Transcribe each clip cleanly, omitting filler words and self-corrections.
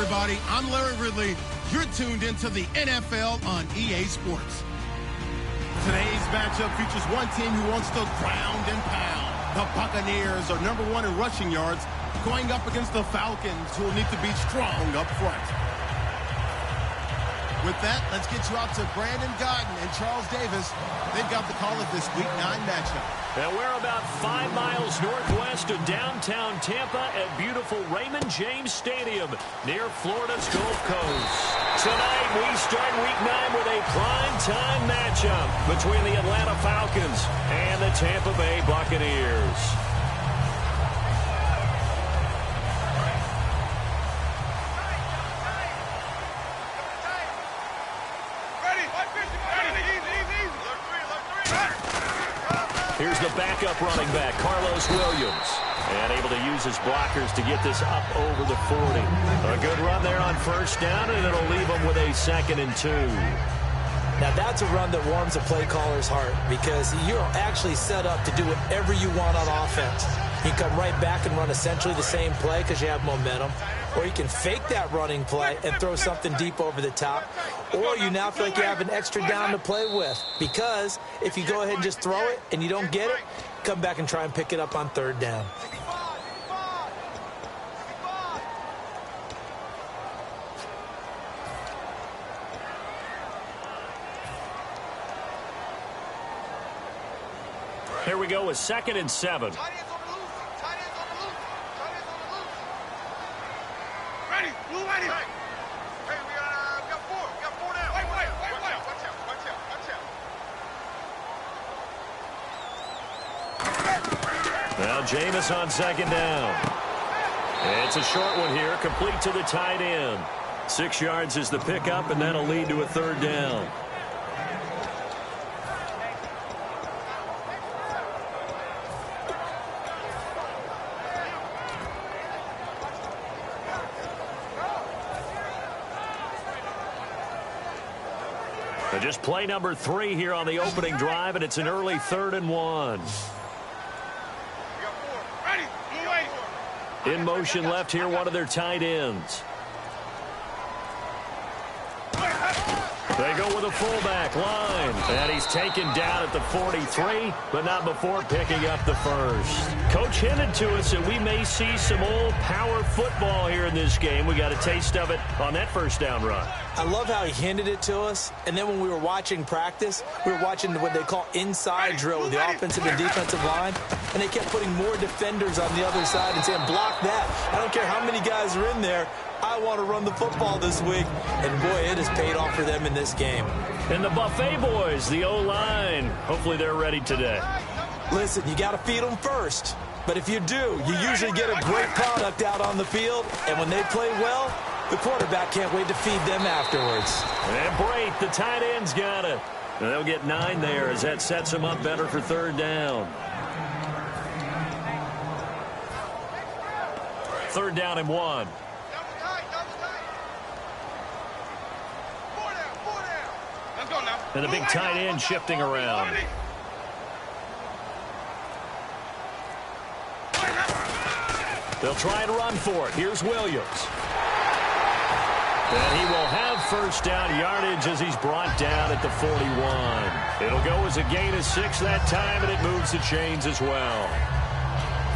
everybody. I'm Larry Ridley. You're tuned into the NFL on EA Sports. Today's matchup features one team who wants to ground and pound. The Buccaneers are number 1 in rushing yards, going up against the Falcons, who will need to be strong up front. With that, let's get you out to Brandon Godden and Charles Davis. They've got the call of this Week 9 matchup. And we're about 5 miles northwest of downtown Tampa at beautiful Raymond James Stadium near Florida's Gulf Coast. Tonight, we start Week 9 with a prime-time matchup between the Atlanta Falcons and the Tampa Bay Buccaneers. Here's the backup running back, Carlos Williams. And able to use his blockers to get this up over the 40. A good run there on first down, and it'll leave him with a 2nd and 2. Now, that's a run that warms a play caller's heart because you're actually set up to do whatever you want on offense. You can come right back and run essentially the same play because you have momentum. Or you can fake that running play and throw something deep over the top. Or you now feel like you have an extra down to play with. Because if you go ahead and just throw it and you don't get it, come back and try and pick it up on 3rd down. Here we go with 2nd and 7. Now Jameis on 2nd down. It's a short one here, complete to the tight end. 6 yards is the pickup, and that'll lead to a 3rd down. Just play number 3 here on the opening drive, and it's an early 3rd and 1. In motion left here, one of their tight ends. They go with a fullback line. And he's taken down at the 43, but not before picking up the 1st. Coach hinted to us that we may see some old power football here in this game. We got a taste of it on that 1st down run. I love how he hinted it to us. And then when we were watching practice, we were watching what they call inside drill with the offensive and defensive line. And they kept putting more defenders on the other side and saying, block that. I don't care how many guys are in there. I want to run the football this week. And, boy, it has paid off for them in this game. And the Buffet boys, the O-line, hopefully they're ready today. Listen, you got to feed them first. But if you do, you usually get a great product out on the field. And when they play well, the quarterback can't wait to feed them afterwards. And Brate, the tight end's got it. And they'll get 9 there as that sets them up better for 3rd down. 3rd down and 1. And the big tight end shifting around. They'll try and run for it. Here's Williams. And he will have 1st down yardage as he's brought down at the 41. It'll go as a gain of 6 that time, and it moves the chains as well.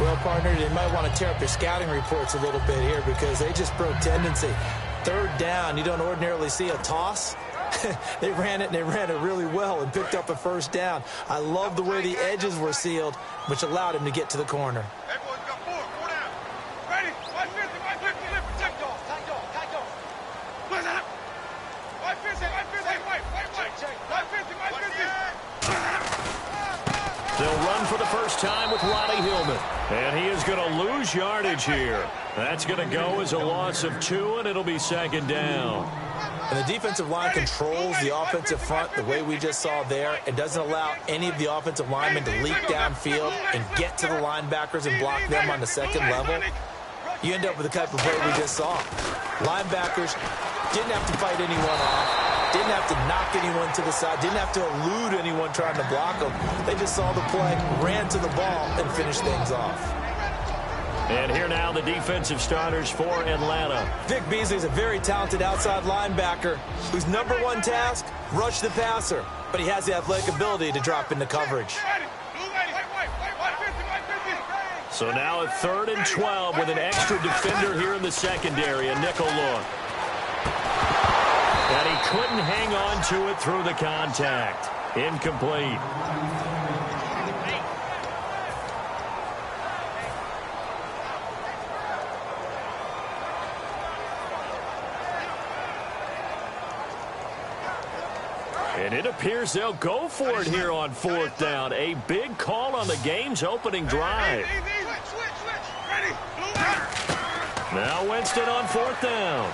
Well, partner, they might want to tear up their scouting reports a little bit here because they just broke tendency. 3rd down, you don't ordinarily see a toss. They ran it, and they ran it really well and picked up a 1st down. I love the way the edges were sealed, which allowed him to get to the corner. Hey, boys, got 4 down. Ready? 550, 550, tight dog. What's that? 550, 550, 550. They'll run for the first time with Ronnie Hillman. And he is going to lose yardage here. That's going to go as a loss of 2, and it'll be 2nd down. And the defensive line controls the offensive front the way we just saw there and doesn't allow any of the offensive linemen to leak downfield and get to the linebackers and block them on the 2nd level. You end up with the type of play we just saw. Linebackers didn't have to fight anyone off, didn't have to knock anyone to the side, didn't have to elude anyone trying to block them. They just saw the play, ran to the ball, and finished things off. And here now the defensive starters for Atlanta. Vic Beasley is a very talented outside linebacker whose number one task, rush the passer. But he has the athletic ability to drop into coverage. So now a 3rd and 12 with an extra defender here in the secondary, a nickel look. And he couldn't hang on to it through the contact. Incomplete. And it appears they'll go for it here on 4th down. A big call on the game's opening drive. Now Winston on 4th down.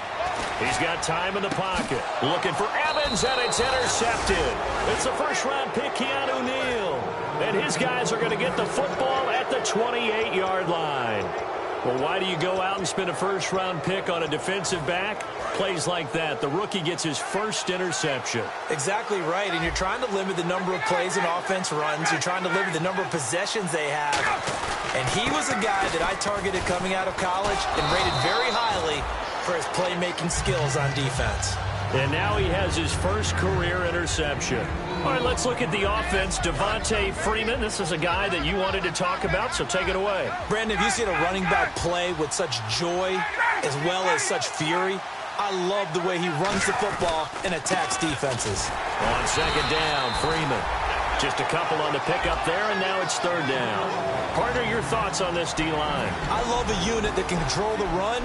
He's got time in the pocket. Looking for Evans, and it's intercepted. It's a first-round pick, Keanu Neal. And his guys are going to get the football at the 28-yard line. Well, why do you go out and spend a first-round pick on a defensive back? Plays like that. The rookie gets his first interception. Exactly right, and you're trying to limit the number of plays an offense runs. You're trying to limit the number of possessions they have. And he was a guy that I targeted coming out of college and rated very highly for his playmaking skills on defense. And now he has his first career interception. All right, let's look at the offense. Devontae Freeman, this is a guy that you wanted to talk about, so take it away. Brandon, have you seen a running back play with such joy as well as such fury? I love the way he runs the football and attacks defenses. On 2nd down, Freeman. Just a couple on the pickup there, and now it's 3rd down. Partner, your thoughts on this D-line? I love a unit that can control the run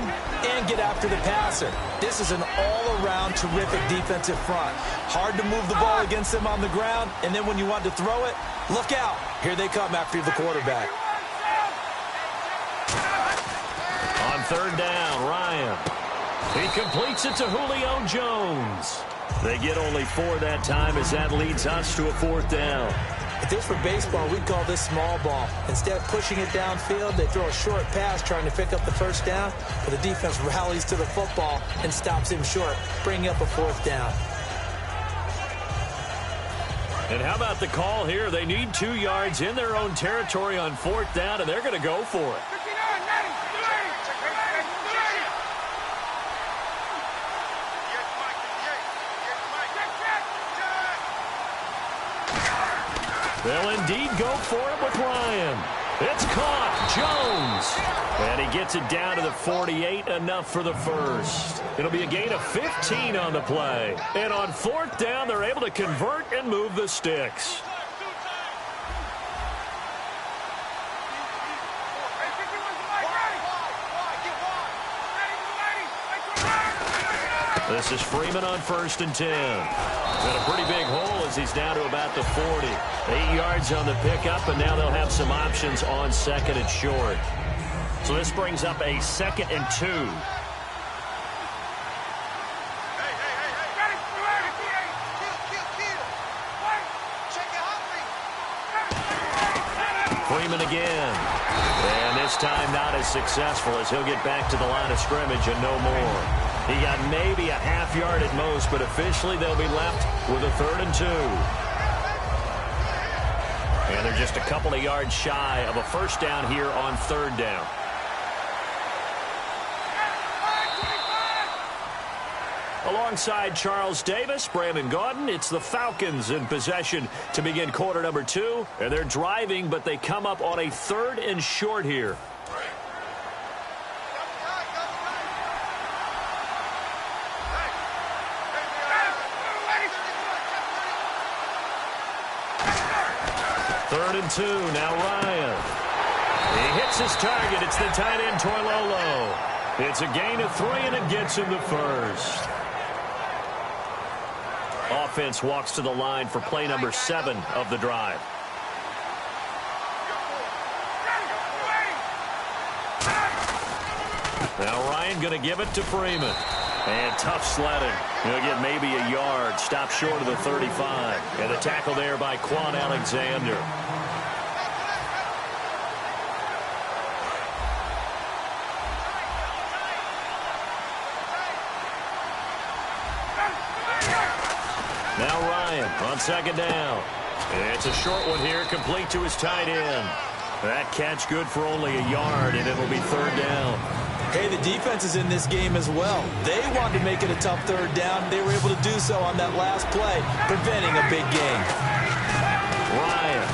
and get after the passer. This is an all-around terrific defensive front. Hard to move the ball against them on the ground, and then when you want to throw it, look out. Here they come after the quarterback. On 3rd down, Ryan. He completes it to Julio Jones. They get only 4 that time as that leads us to a 4th down. If this were baseball, we'd call this small ball. Instead of pushing it downfield, they throw a short pass trying to pick up the 1st down, but the defense rallies to the football and stops him short, bringing up a 4th down. And how about the call here? They need 2 yards in their own territory on 4th down, and they're going to go for it. They'll indeed go for it with Ryan. It's caught. Jones. And he gets it down to the 48, enough for the first. It'll be a gain of 15 on the play. And on 4th down, they're able to convert and move the sticks. This is Freeman on 1st and 10. Got a pretty big hole as he's down to about the 40. 8 yards on the pickup, and now they'll have some options on 2nd and short. So this brings up a 2nd and 2. Freeman again. And this time not as successful as he'll get back to the line of scrimmage and no more. He got maybe a half yard at most, but officially they'll be left with a 3rd and 2. And they're just a couple of yards shy of a 1st down here on 3rd down. Alongside Charles Davis, Brandon Gaudin, it's the Falcons in possession to begin quarter number 2. And they're driving, but they come up on a 3rd and short here. Third and 2, now Ryan. He hits his target. It's the tight end, Torlolo. It's a gain of 3, and it gets him the first. Offense walks to the line for play number 7 of the drive. Now Ryan going to give it to Freeman. And tough sledding. He'll get maybe a yard. Stop short of the 35. And the tackle there by Quan Alexander. Now Ryan on 2nd down. It's a short one here, complete to his tight end. That catch good for only a yard, and it'll be third down. Hey, the defense is in this game as well. They wanted to make it a tough third down. They were able to do so on that last play, preventing a big gain. Ryan.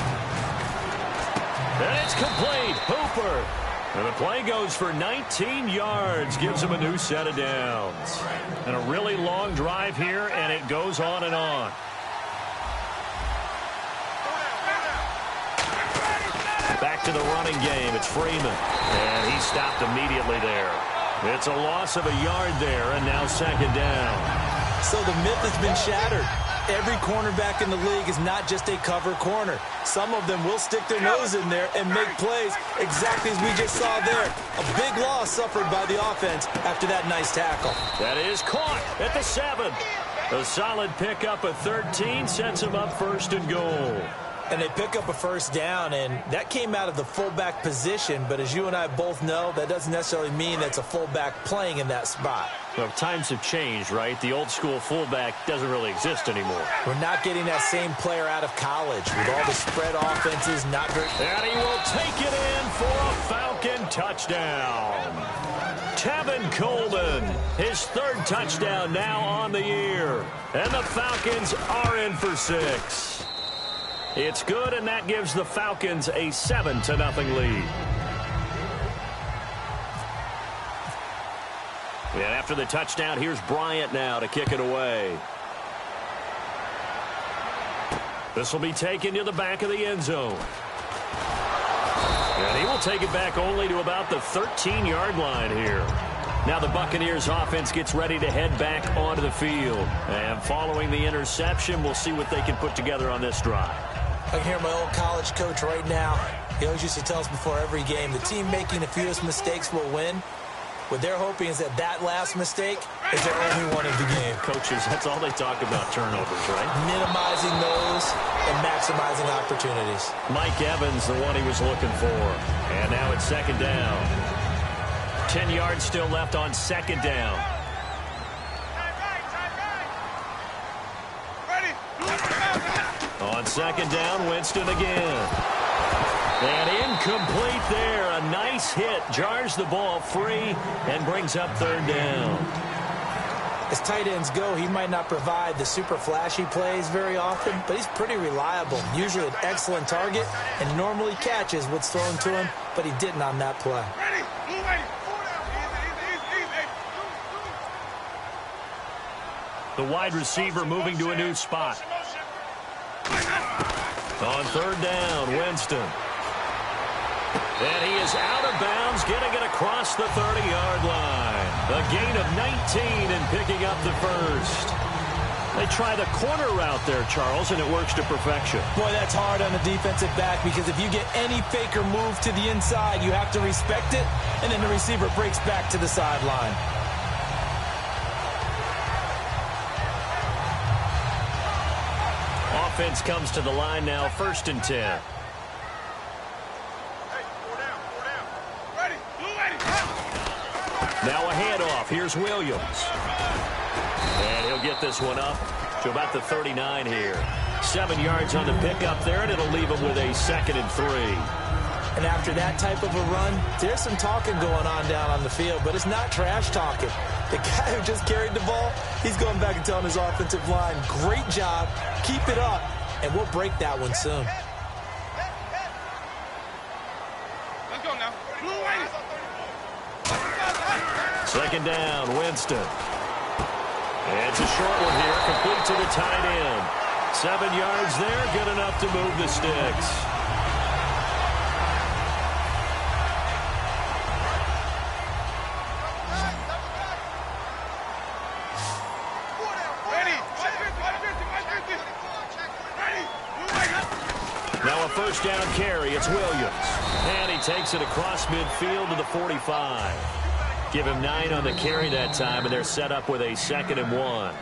And it's complete. Hooper. And the play goes for 19 yards, gives him a new set of downs. And a really long drive here, and it goes on and on. Back to the running game. It's Freeman. And he stopped immediately there. It's a loss of a yard there, and now second down. So the myth has been shattered. Every cornerback in the league is not just a cover corner. Some of them will stick their nose in there and make plays exactly as we just saw there. A big loss suffered by the offense after that nice tackle. That is caught at the 7. A solid pickup of 13 sets him up first and goal. And they pick up a first down, and that came out of the fullback position. But as you and I both know, that doesn't necessarily mean that's a fullback playing in that spot. Well, times have changed, right? The old school fullback doesn't really exist anymore. We're not getting that same player out of college with all the spread offenses. Not very. And he will take it in for a Falcon touchdown. Tevin Coleman, his third touchdown now on the year. And the Falcons are in for 6. It's good, and that gives the Falcons a 7-0 lead. And after the touchdown, here's Bryant now to kick it away. This will be taken to the back of the end zone. And he will take it back only to about the 13-yard line here. Now the Buccaneers offense gets ready to head back onto the field. And following the interception, we'll see what they can put together on this drive. I can hear my old college coach right now. He always used to tell us before every game, the team making the fewest mistakes will win. What they're hoping is that that last mistake is their only one of the game. Coaches, that's all they talk about, turnovers, right? Minimizing those and maximizing opportunities. Mike Evans, the one he was looking for. And now it's second down. 10 yards still left on second down. On second down, Winston again. And incomplete there. A nice hit. Jars the ball free and brings up third down. As tight ends go, he might not provide the super flashy plays very often, but he's pretty reliable. Usually an excellent target and normally catches what's thrown to him, but he didn't on that play. The wide receiver moving to a new spot. On third down, Winston. And he is out of bounds, getting it across the 30-yard line. A gain of 19 and picking up the first. They try the corner route there, Charles, and it works to perfection. Boy, that's hard on the defensive back because if you get any faker move to the inside, you have to respect it, and then the receiver breaks back to the sideline. Offense comes to the line now, 1st and 10. Now a handoff. Here's Williams. And he'll get this one up to about the 39 here. 7 yards on the pickup there, and it'll leave him with a 2nd and 3. And after that type of a run, there's some talking going on down on the field, but it's not trash talking. The guy who just carried the ball, he's going back and telling his offensive line, great job, keep it up, and we'll break that one soon. Let's go now. Second down, Winston. It's a short one here, complete to the tight end. 7 yards there, good enough to move the sticks. Now a first down carry, it's Williams. And he takes it across midfield to the 45. Give him 9 on the carry that time, and they're set up with a 2nd and 1.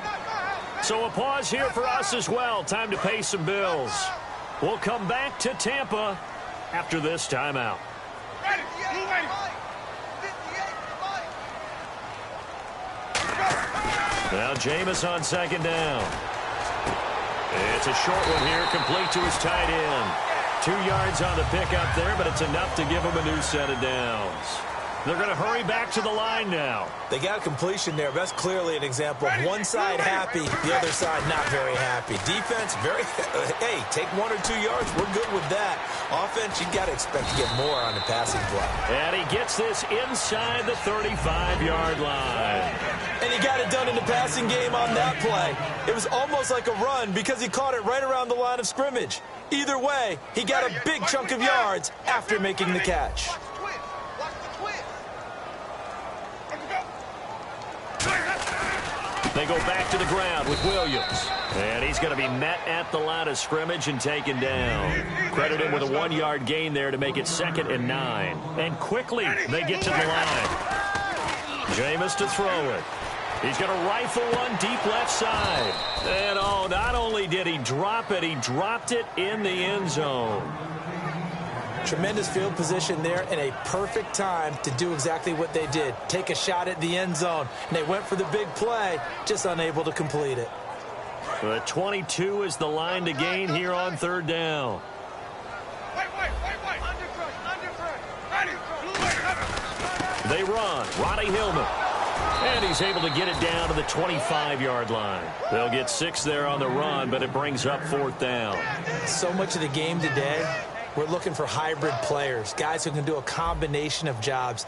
So a pause here for us as well. Time to pay some bills. We'll come back to Tampa after this timeout. Now Jameis on second down. It's a short one here, complete to his tight end. 2 yards on the pickup there, but it's enough to give them a new set of downs. They're going to hurry back to the line now. They got a completion there. That's clearly an example of one side happy, the other side not very happy. Defense, very, hey, take 1 or 2 yards. We're good with that. Offense, you got to expect to get more on the passing play. And he gets this inside the 35-yard line. And he got it done in the passing game on that play. It was almost like a run because he caught it right around the line of scrimmage. Either way, he got a big chunk of yards after making the catch. They go back to the ground with Williams. And he's going to be met at the line of scrimmage and taken down. Credit him with a 1-yard gain there to make it 2nd and 9. And quickly they get to the line. Jameis to throw it. He's going to rifle one deep left side. And oh, not only did he drop it, he dropped it in the end zone. Tremendous field position there and a perfect time to do exactly what they did. Take a shot at the end zone. And they went for the big play, just unable to complete it. 22 is the line to gain here on 3rd down. They run. Ronnie Hillman. And he's able to get it down to the 25-yard line. They'll get 6 there on the run, but it brings up 4th down. So much of the game today, we're looking for hybrid players, guys who can do a combination of jobs.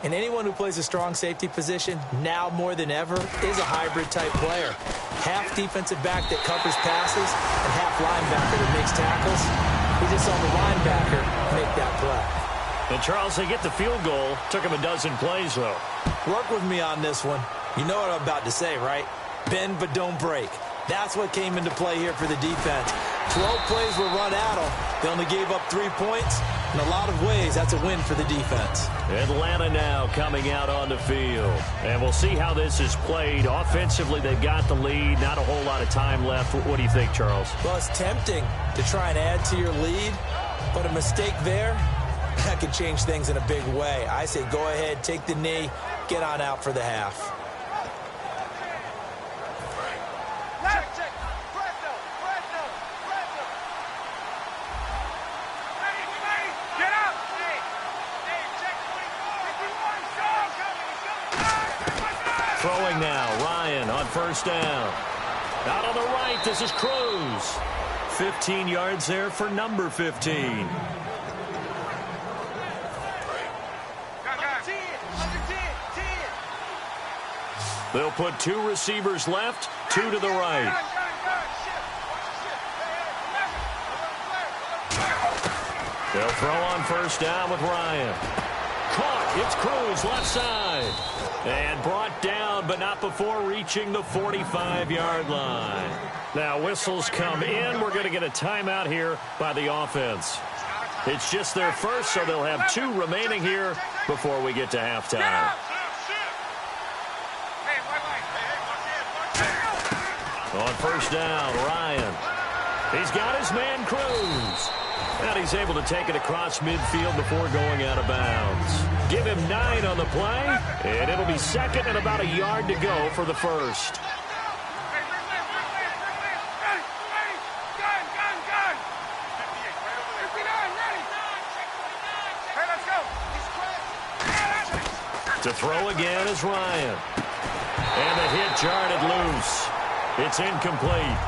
And anyone who plays a strong safety position, now more than ever, is a hybrid-type player. Half defensive back that covers passes and half linebacker that makes tackles. We just saw the linebacker make that play. And, Charles, they get the field goal. Took him a dozen plays, though. Work with me on this one. You know what I'm about to say, right? Bend but don't break. That's what came into play here for the defense. 12 plays were run at them. They only gave up 3 points. In a lot of ways, that's a win for the defense. Atlanta now coming out on the field. And we'll see how this is played. Offensively, they've got the lead. Not a whole lot of time left. What do you think, Charles? Well, it's tempting to try and add to your lead, but a mistake there, that could change things in a big way. I say go ahead, take the knee, get on out for the half. Throwing now, Ryan on 1st down. Out on the right, this is Cruz. 15 yards there for number 15. They'll put 2 receivers left, 2 to the right. They'll throw on 1st down with Ryan. Caught, it's Cruz left side. And brought down, but not before reaching the 45-yard line. Now whistles come in. We're going to get a timeout here by the offense. It's just their first, so they'll have 2 remaining here before we get to halftime. On 1st down, Ryan. He's got his man Cruz. And he's able to take it across midfield before going out of bounds. Give him 9 on the play, and it'll be 2nd and about a yard to go for the first. To throw again is Ryan. And the hit jarred it loose. It's incomplete.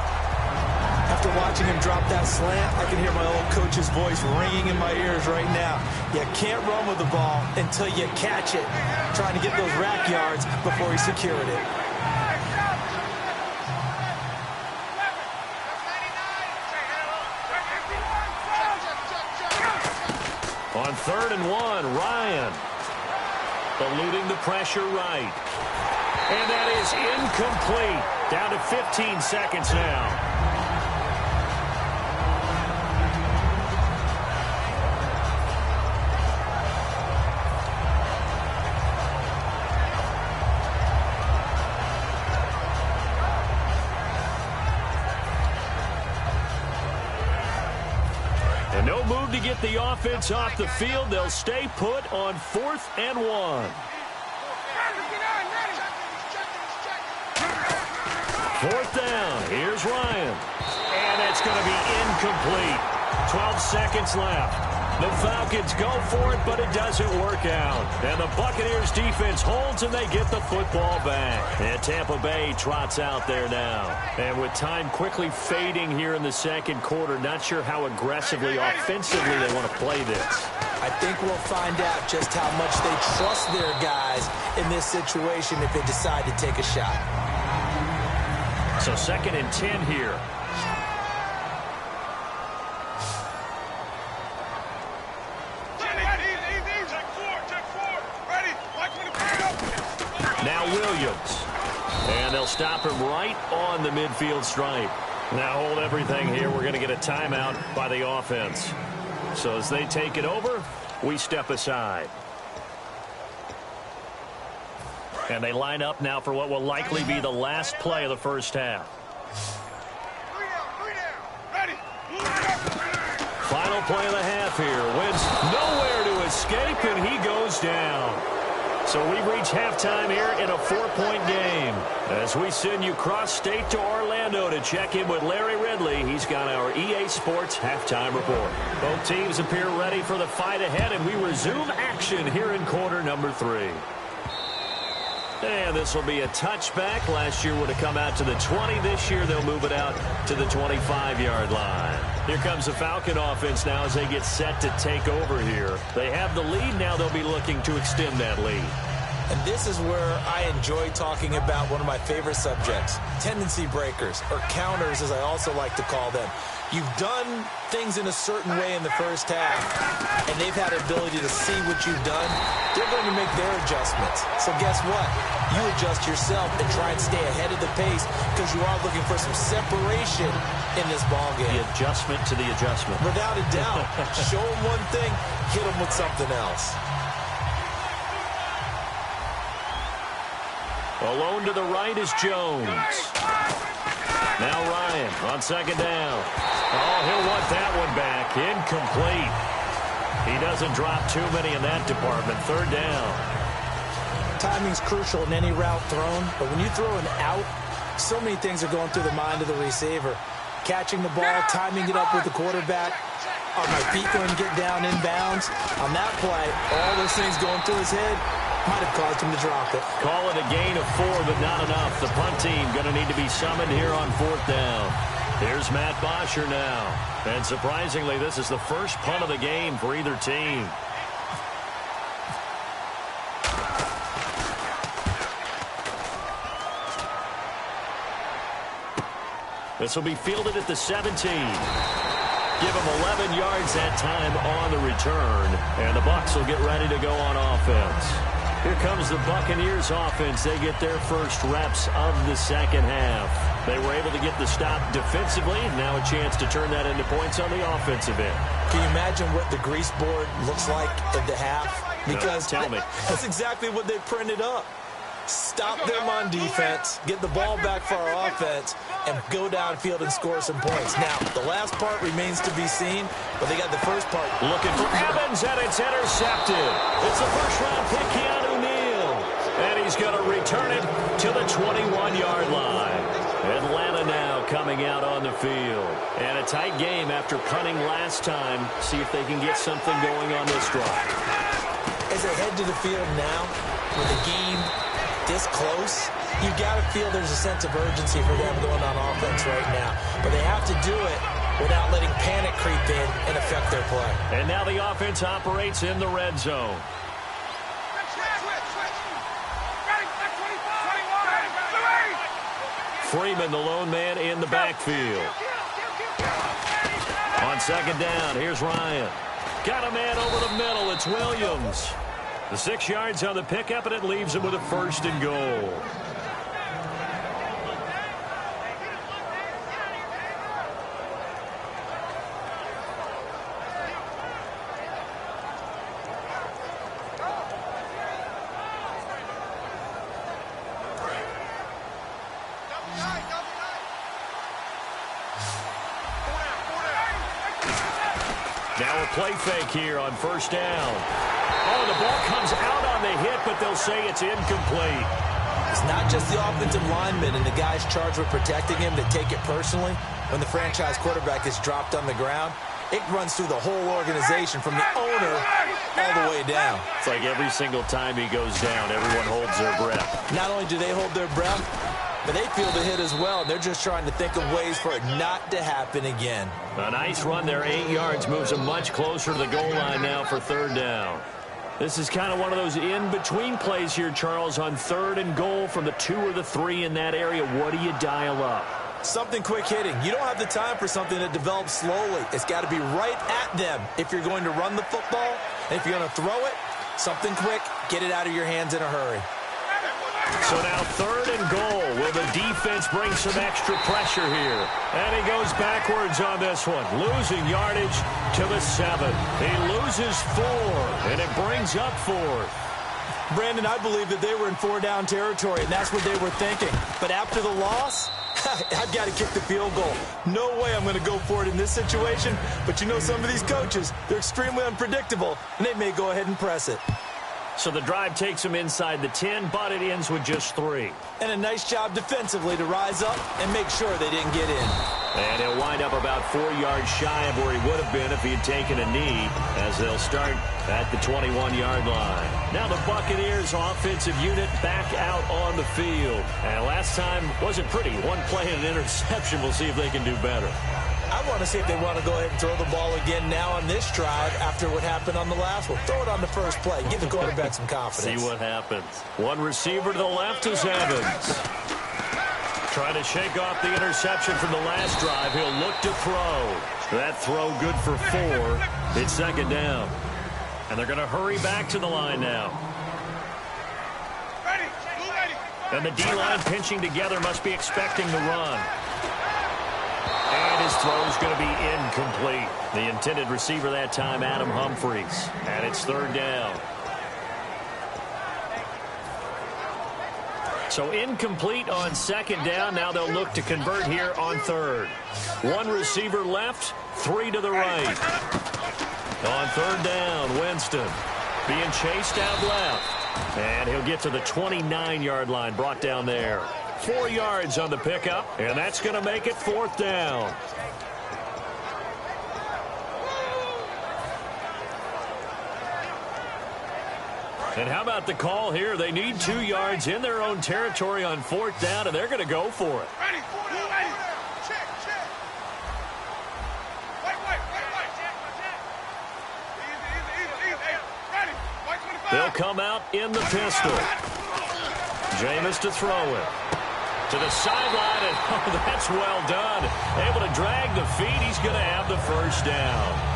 After watching him drop that slant, I can hear my old coach's voice ringing in my ears right now. You can't run with the ball until you catch it. Trying to get those rack yards before he secured it. On 3rd and 1, Ryan eluding the pressure right. And that is incomplete. Down to 15 seconds now. And no move to get the offense off the field. They'll stay put on 4th and 1. 4th down. Here's Ryan. And it's going to be incomplete. 12 seconds left. The Falcons go for it, but it doesn't work out. And the Buccaneers defense holds, and they get the football back. And Tampa Bay trots out there now. And with time quickly fading here in the second quarter, not sure how aggressively, offensively they want to play this. I think we'll find out just how much they trust their guys in this situation if they decide to take a shot. So 2nd and 10 here. Now Williams. And they'll stop him right on the midfield stripe. Now hold everything here. We're going to get a timeout by the offense. So as they take it over, we step aside. And they line up now for what will likely be the last play of the first half. Final play of the half here. Wins nowhere to escape, and he goes down. So we reach halftime here in a 4-point game. As we send you cross-state to Orlando to check in with Larry Ridley, he's got our EA Sports halftime report. Both teams appear ready for the fight ahead, and we resume action here in quarter number 3. And this will be a touchback. Last year would have come out to the 20. This year they'll move it out to the 25-yard line. Here comes the Falcon offense now as they get set to take over here. They have the lead. Now they'll be looking to extend that lead. And this is where I enjoy talking about one of my favorite subjects, tendency breakers, or counters as I also like to call them. You've done things in a certain way in the first half, and they've had the ability to see what you've done. They're going to make their adjustments. So guess what? You adjust yourself and try and stay ahead of the pace because you are looking for some separation in this ballgame. The adjustment to the adjustment. Without a doubt. Show them one thing, hit them with something else. Alone to the right is Jones. Now Ryan on 2nd down. Oh, he'll want that one back. Incomplete. He doesn't drop too many in that department. 3rd down. Timing's crucial in any route thrown, but when you throw an out, so many things are going through the mind of the receiver. Catching the ball, timing it up with the quarterback. Are my feet going to get down inbounds? On that play, all those things going through his head might have caused him to drop it. Call it a gain of 4, but not enough. The punt team going to need to be summoned here on 4th down. Here's Matt Bosher now. And surprisingly, this is the first punt of the game for either team. This will be fielded at the 17. Give him 11 yards that time on the return. And the Bucs will get ready to go on offense. Here comes the Buccaneers offense. They get their first reps of the second half. They were able to get the stop defensively. Now a chance to turn that into points on the offensive end. Can you imagine what the grease board looks like at the half? Because no, tell me. That's exactly what they printed up. Stop them on defense, get the ball back for our offense, and go downfield and score some points. Now, the last part remains to be seen, but they got the first part. Looking for Evans, and it's intercepted. It's the first-round pick, Keanu Neal. And he's going to return it to the 21-yard line. Atlanta now coming out on the field. And a tight game after punting last time. See if they can get something going on this drive. As they head to the field now, with the game this close, you got to feel there's a sense of urgency for them going on offense right now. But they have to do it without letting panic creep in and affect their play. And now the offense operates in the red zone. Freeman, the lone man in the backfield. On 2nd down, here's Ryan. Got a man over the middle. It's Williams. The 6 yards on the pickup, and it leaves him with a 1st and goal. Now a play fake here on 1st down. Oh, the ball comes out on the hit, but they'll say it's incomplete. It's not just the offensive lineman and the guys charged with protecting him that take it personally when the franchise quarterback is dropped on the ground. it runs through the whole organization from the owner all the way down. It's like every single time he goes down, everyone holds their breath. Not only do they hold their breath, but they feel the hit as well. They're just trying to think of ways for it not to happen again. A nice run there, 8 yards, moves them much closer to the goal line now for third down. This is kind of one of those in-between plays here, Charles, on 3rd and goal from the 2 or the 3 in that area. What do you dial up? Something quick hitting. You don't have the time for something that develops slowly. It's got to be right at them if you're going to run the football. And if you're going to throw it, something quick, get it out of your hands in a hurry. So now 3rd and goal. Will the defense bring some extra pressure here? And he goes backwards on this one, losing yardage to the 7. He loses 4, and it brings up 4th. Brandon, I believe that they were in 4-down territory, and that's what they were thinking. But after the loss, I've got to kick the field goal. No way I'm going to go for it in this situation. But you know, some of these coaches, they're extremely unpredictable, and they may go ahead and press it. So the drive takes them inside the 10, but it ends with just 3. And a nice job defensively to rise up and make sure they didn't get in. And he'll wind up about 4 yards shy of where he would have been if he had taken a knee, as they'll start at the 21-yard line. Now the Buccaneers offensive unit back out on the field. And last time wasn't pretty. One play and an interception. We'll see if they can do better. I want to see if they want to go ahead and throw the ball again now on this drive after what happened on the last one. Throw it on the first play. Give the quarterback some confidence. See what happens. One receiver to the left is Evans. Trying to shake off the interception from the last drive. He'll look to throw. That throw good for 4. It's 2nd down. And they're going to hurry back to the line now. And the D-line pinching together must be expecting the run. And his throw's going to be incomplete. The intended receiver that time, Adam Humphries. And it's 3rd down. So incomplete on 2nd down. Now they'll look to convert here on 3rd. 1 receiver left, 3 to the right. On 3rd down, Winston being chased out left. And he'll get to the 29-yard line, brought down there. 4 yards on the pickup, and that's going to make it 4th down. And how about the call here? They need 2 yards in their own territory on 4th down, and they're going to go for it. Ready, ready. Check. Wait. Easy. Ready. White 25. They'll come out in the pistol. Jameis to throw it. To the sideline, and oh, that's well done. Able to drag the feet. He's going to have the 1st down.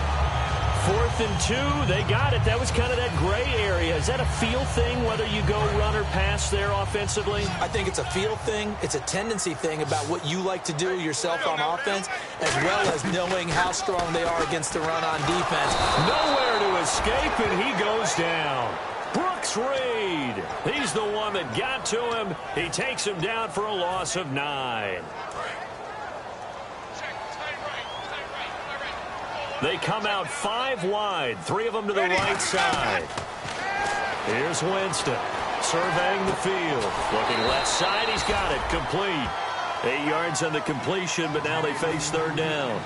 4th and 2. They got it. That was kind of that gray area. Is that a feel thing, whether you go run or pass there offensively? I think it's a feel thing. It's a tendency thing about what you like to do yourself on offense, as well as knowing how strong they are against the run on defense. Nowhere to escape, and he goes down. Brooks Reed. He's the one that got to him. He takes him down for a loss of 9. They come out 5 wide, 3 of them to the right side. Here's Winston surveying the field. Looking left side, he's got it, complete. 8 yards on the completion, but now they face 3rd down.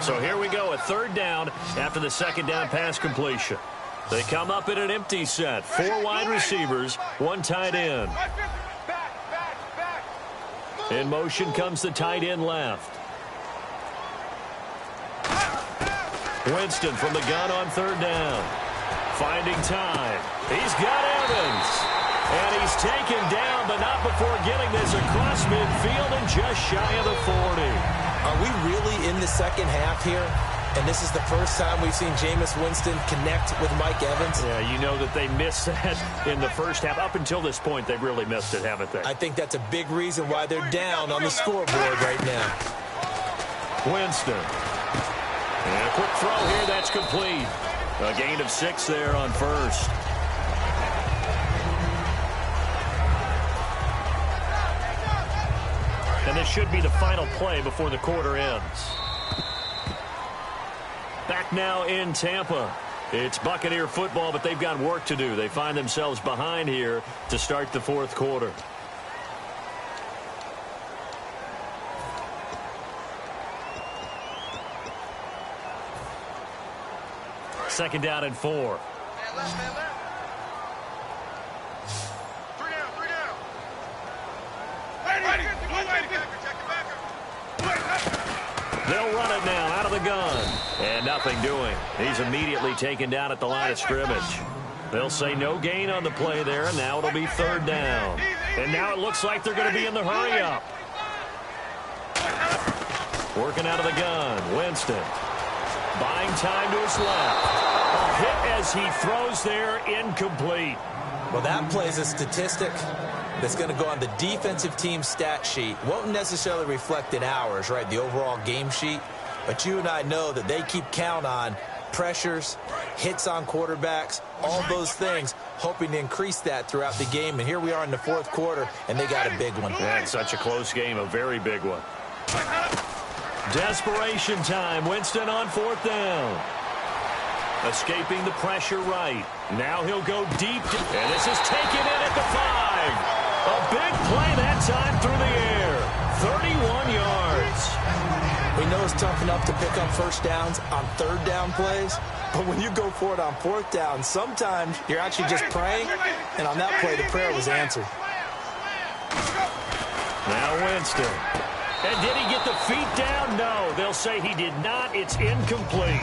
So here we go, a 3rd down after the 2nd down pass completion. They come up in an empty set. 4 wide receivers, 1 tight end. In motion comes the tight end left. Winston from the gun on 3rd down. Finding time. He's got Evans. And he's taken down, but not before getting this across midfield and just shy of the 40. Are we really in the second half here? And this is the first time we've seen Jameis Winston connect with Mike Evans? Yeah, you know that they missed that in the first half. Up until this point, they've really missed it, haven't they? I think that's a big reason why they're down on the scoreboard right now. Winston. And a quick throw here, that's complete. A gain of 6 there on 1st. And this should be the final play before the quarter ends. Back now in Tampa. It's Buccaneer football, but they've got work to do. They find themselves behind here to start the 4th quarter. Second down and 4. Man left, man left. 3 down, 3 down. Ready. Check the backer. They'll run it now out of the gun. And nothing doing. He's immediately taken down at the line of scrimmage. They'll say no gain on the play there, and now it'll be third down. And now it looks like they're going to be in the hurry-up. Working out of the gun, Winston. Buying time to his left. A hit as he throws there, incomplete. Well, that plays a statistic that's going to go on the defensive team stat sheet. Won't necessarily reflect in ours, right, the overall game sheet. But you and I know that they keep count on pressures, hits on quarterbacks, all those things, hoping to increase that throughout the game. And here we are in the fourth quarter, and they got a big one. And such a close game, a very big one. Desperation time. Winston on fourth down. Escaping the pressure right. Now he'll go deep. And this is taken in at the 5. A big play that time through the air. 31 yards. We know it's tough enough to pick up first downs on third down plays, but when you go for it on fourth down, sometimes you're actually just praying, and on that play, the prayer was answered. Now Winston. And did he get the feet down? No, they'll say he did not. It's incomplete.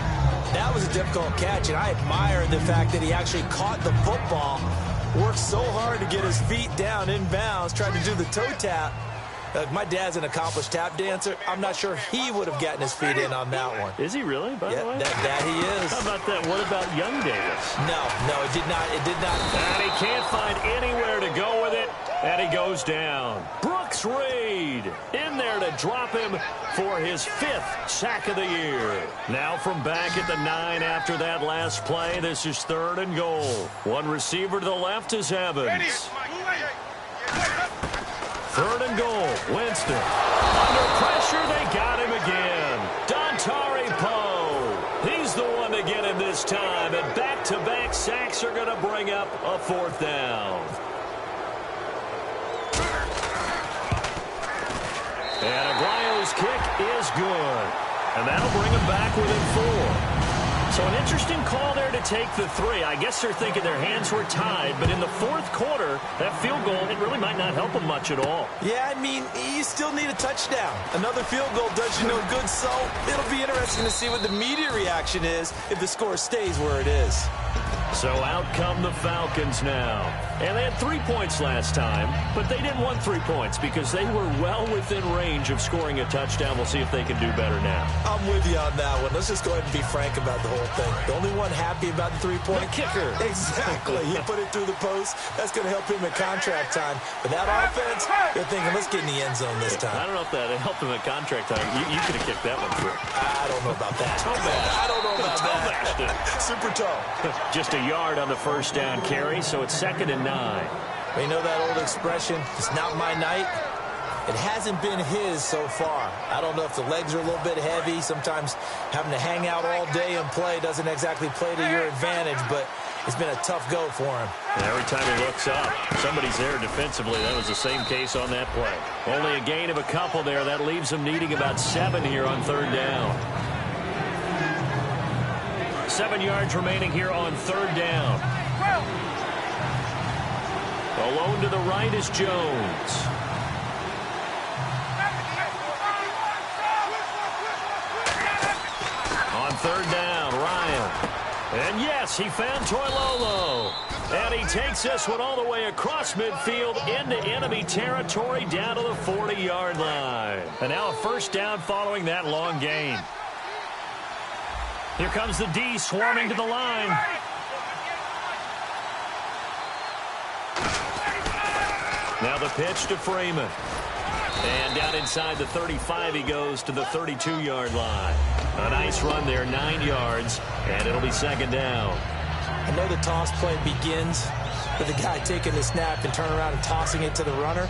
That was a difficult catch, and I admire the fact that he actually caught the football, worked so hard to get his feet down in bounds, tried to do the toe tap. My dad's an accomplished tap dancer. I'm not sure he would have gotten his feet in on that one. Is he really, by the way? That he is. How about that? What about Young Davis? No, it did not. It did not. And he can't find anywhere to go with it, and he goes down. Brooks Reed in there to drop him for his 5th sack of the year. Now from back at the 9 after that last play, this is 3rd and goal. One receiver to the left is Evans. 3rd and goal, Winston. Under pressure, they got him again. Dontari Poe. He's the one to get him this time, and back-to-back sacks are going to bring up a 4th down. And Aguayo's kick is good. And that'll bring him back within 4. So an interesting call there to take the 3. I guess they're thinking their hands were tied, but in the fourth quarter, that field goal, it really might not help them much at all. Yeah, I mean, you still need a touchdown. Another field goal does you no good, so it'll be interesting to see what the media reaction is if the score stays where it is. So out come the Falcons now. And they had 3 points last time, but they didn't want 3 points because they were well within range of scoring a touchdown. We'll see if they can do better now. I'm with you on that one. Let's just go ahead and be frank about the whole thing. The only one happy about the 3-point kicker. Exactly. He put it through the post. That's going to help him at contract time. But that offense, they're thinking, let's get in the end zone this time. I don't know if that helped him at contract time. You could have kicked that one through. I don't know about that. I don't know about that. Super tall. Just a yard on the first down carry, so it's 2nd and 9. We know that old expression, it's not my night. It hasn't been his so far. I don't know if the legs are a little bit heavy. Sometimes having to hang out all day and play doesn't exactly play to your advantage, but it's been a tough go for him. And every time he looks up, somebody's there defensively. That was the same case on that play. Only a gain of a couple there. That leaves him needing about 7 here on 3rd down. 7 yards remaining here on 3rd down. Alone to the right is Jones. On 3rd down, Ryan. And yes, he found Toilolo. And he takes this one all the way across midfield into enemy territory down to the 40-yard line. And now a 1st down following that long gain. Here comes the D swarming to the line. Now the pitch to Freeman. And down inside the 35 he goes to the 32-yard line. A nice run there, 9 yards, and it'll be 2nd down. I know the toss play begins with the guy taking the snap and turning around and tossing it to the runner.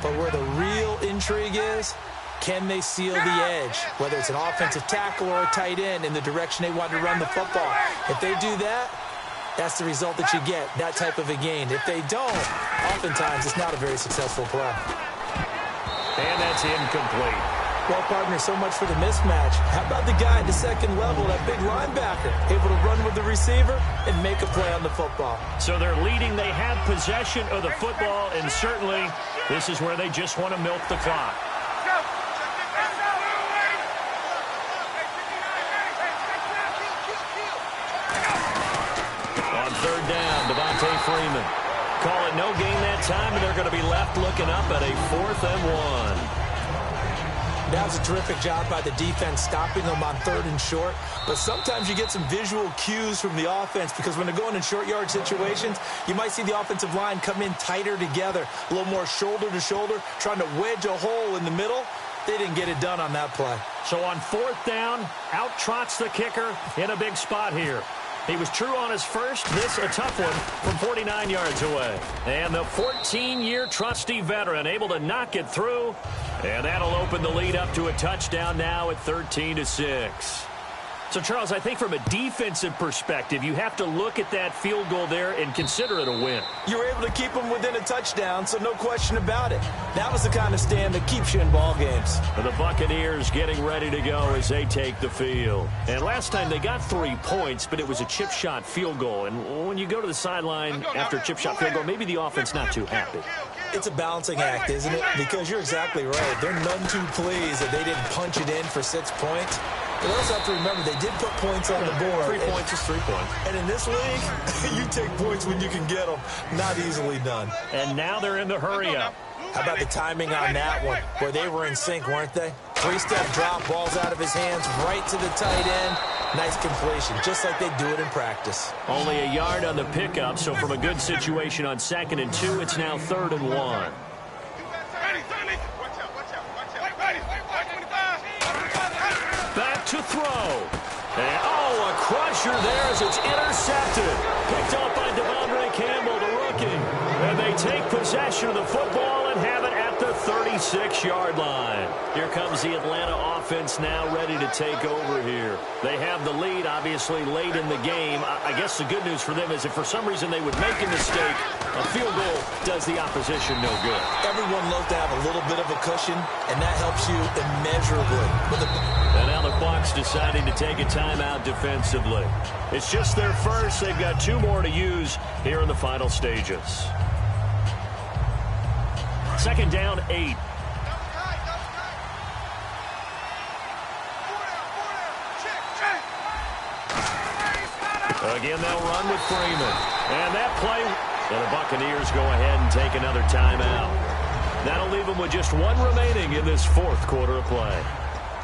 But where the real intrigue is, can they seal the edge, whether it's an offensive tackle or a tight end, in the direction they want to run the football? If they do that, that's the result that you get, that type of a gain. If they don't, oftentimes it's not a very successful play. And that's incomplete. Well, partner, so much for the mismatch. How about the guy at the second level, that big linebacker, able to run with the receiver and make a play on the football? So they're leading. They have possession of the football, and certainly this is where they just want to milk the clock. On third down, Devontae Freeman. Call it no gain that time, and they're going to be left looking up at a 4th and 1. That was a terrific job by the defense stopping them on 3rd and short. But sometimes you get some visual cues from the offense because when they're going in short yard situations, you might see the offensive line come in tighter together, a little more shoulder to shoulder, trying to wedge a hole in the middle. They didn't get it done on that play. So on 4th down, out trots the kicker in a big spot here. He was true on his first. This a tough one from 49 yards away. And the 14-year trusty veteran able to knock it through. And that'll open the lead up to a touchdown now at 13-6. So, Charles, I think from a defensive perspective, you have to look at that field goal there and consider it a win. You were able to keep them within a touchdown, so no question about it. That was the kind of stand that keeps you in ball games. And the Buccaneers getting ready to go as they take the field. And last time they got 3 points, but it was a chip shot field goal. And when you go to the sideline after a chip shot field goal, maybe the offense not too happy. It's a balancing act, isn't it? Because you're exactly right. They're none too pleased that they didn't punch it in for 6 points. But also have to remember, they did put points on the board. 3 points is 3 points. And in this league, you take points when you can get them. Not easily done. And now they're in the hurry-up. How about the timing on that one? Where they were in sync, weren't they? 3-step drop, balls out of his hands, right to the tight end. Nice completion, just like they do it in practice. Only a yard on the pickup, so from a good situation on 2nd and 2, it's now 3rd and 1. Back to throw. And, a crusher there as it's intercepted. Picked up by Devondre Campbell, the rookie. And they take possession of the football and have it at the 36-yard line. Here comes the Atlanta offense now ready to take over here. They have the lead, obviously, late in the game. I guess the good news for them is if for some reason they would make a mistake, a field goal does the opposition no good. Everyone loves to have a little bit of a cushion, and that helps you immeasurably. And now the Bucs deciding to take a timeout defensively. It's just their first. They've got 2 more to use here in the final stages. 2nd down, 8. Again, they'll run with Freeman. And that play, and the Buccaneers go ahead and take another timeout. That'll leave them with just 1 remaining in this 4th quarter of play.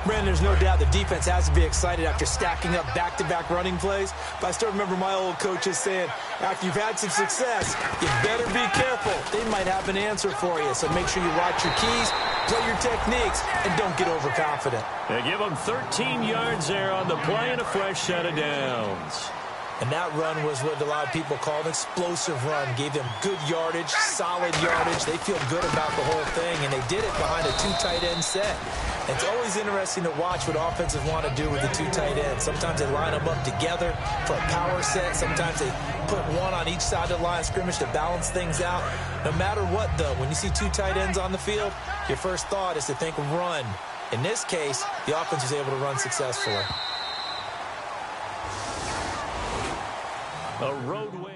Brandon, there's no doubt the defense has to be excited after stacking up back-to-back running plays. But I still remember my old coaches saying, after you've had some success, you better be careful. They might have an answer for you. So make sure you watch your keys, play your techniques, and don't get overconfident. They give them 13 yards there on the play and a fresh set of downs. And that run was what a lot of people call an explosive run. Gave them good yardage, solid yardage. They feel good about the whole thing, and they did it behind a 2 tight end set. It's always interesting to watch what offenses want to do with the 2 tight ends. Sometimes they line them up together for a power set. Sometimes they put one on each side of the line of scrimmage to balance things out. No matter what, though, when you see 2 tight ends on the field, your first thought is to think run. In this case, the offense was able to run successfully. A road win.